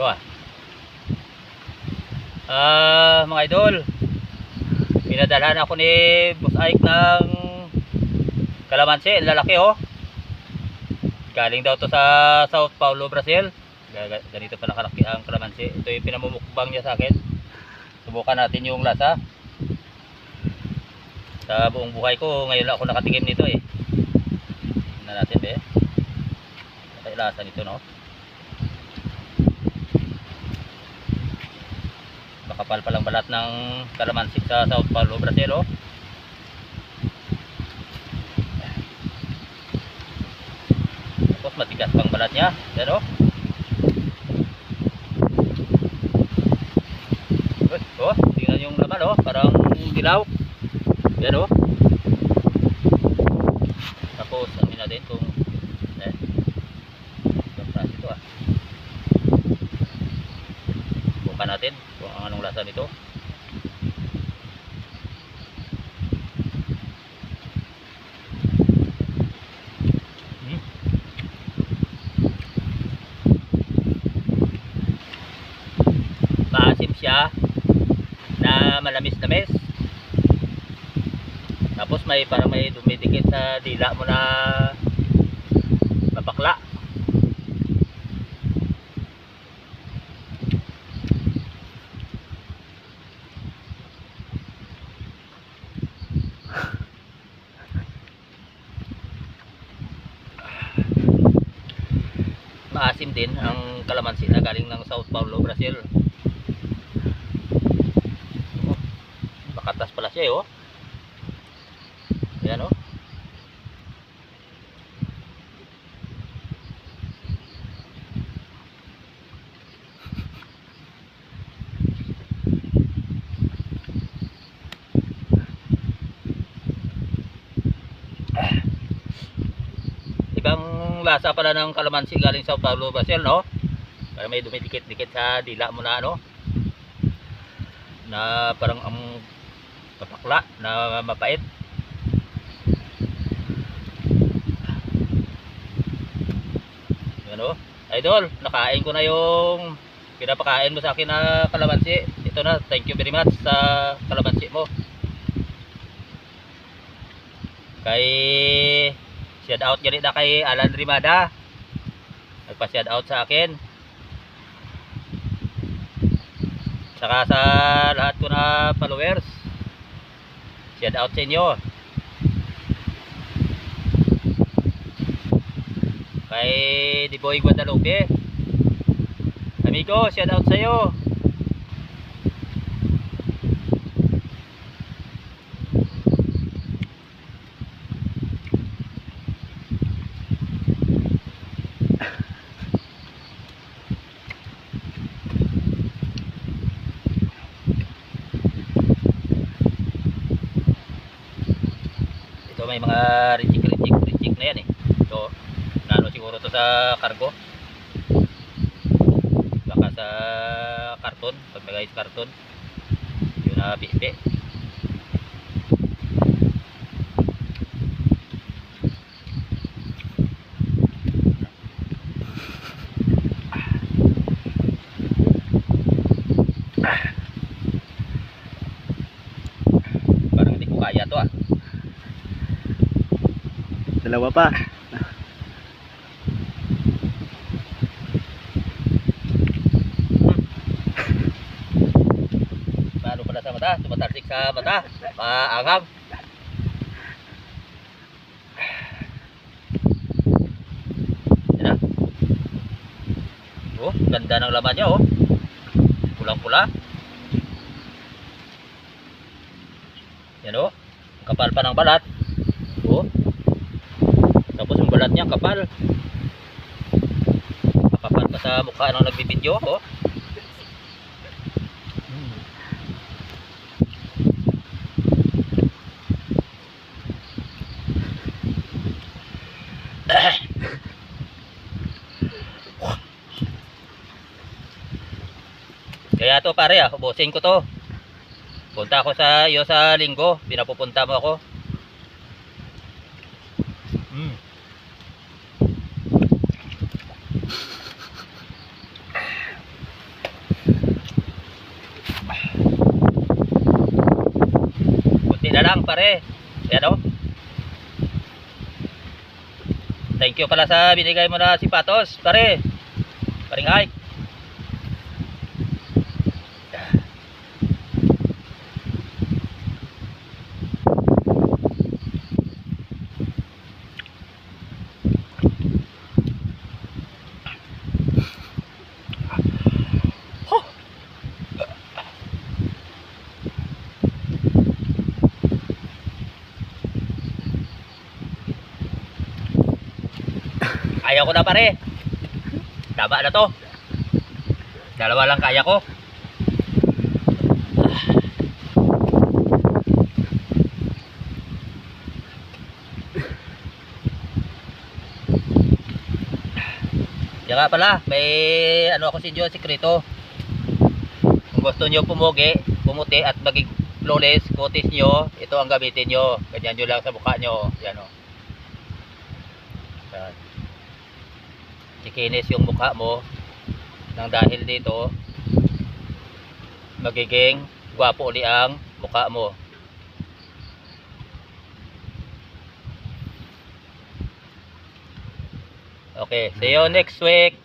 Go mga idol, pinadalhan ako ni Boss Ike ng kalamansi, lalaki galing daw to sa Sao Paulo, Brazil. Ganito pala kalaki ang kalamansi. Ito yung pinamumukbang niya sa akin. Subukan natin yung lasa. Sa buong buhay ko ngayon lang ako nakatingin nito tingnan natin kaya lasa nito makapal palang balat ng kalamansi sa Sao Paulo, Brazil tapos matigas pang balat niya yan tingnan yung laman parang dilaw yan tapos amin natin kung ito bukan natin kung anong lasa nito. Maasim siya na malamis-lamis. Tapos parang may dumidikit sa dila mo na mapakla. Maasim din ang kalamansi na galing ng Sao Paulo, Brazil. Makatas pala siya Ayan ibang lasa pala ng kalamansi galing Sao Paulo, Brazil para may dumidikit-dikit sa dila mo na na parang ang papakla na mapait. Idol, nakain ko na yung pinapakain mo sa akin na kalamansi. Ito na, thank you very much sa kalamansi mo. Kay shout out ganit na kay Alan Rimada, nagpa-shout out sa akin, saka sa lahat ko na followers, shout out sa inyo. Kay Diboy Guadalupe, amigo, shout out sa iyo. Ito may mga rejik na yan ito nano siguro to sa cargo, baka sa karton, pag nagayos karton yun na pipi. Parang hindi ko kaya to Dalawa pa. Paano pala sa mata? Tumatalsik sa mata. Maanghang. Yan ganda ng laman niya pulang-pula. Yan kapal pa ng balat. Tapos yung balat niya kapal. Kapal pa sa mukha ng nagbibideo Kaya to pare ubusin ko to. Punta ako sa iyo sa linggo, pinapupunta mo ako. pare. Ayan o. Thank you pala sa binigay mo na sipatos, pare. Paring Ike. Ayaw ko na pare. Tama na to. Dalawa lang kaya ko. Diyan nga pala, may ano ako sa inyo, sikreto. Kung gusto nyo pumuti at maging flawless kutis nyo, ito ang gamitin nyo. Ganyan nyo lang sa mukha nyo. Yan o. Yan. Sikinis yung mukha mo nang dahil dito magiging gwapo uli ang mukha mo. Okay, see you next week.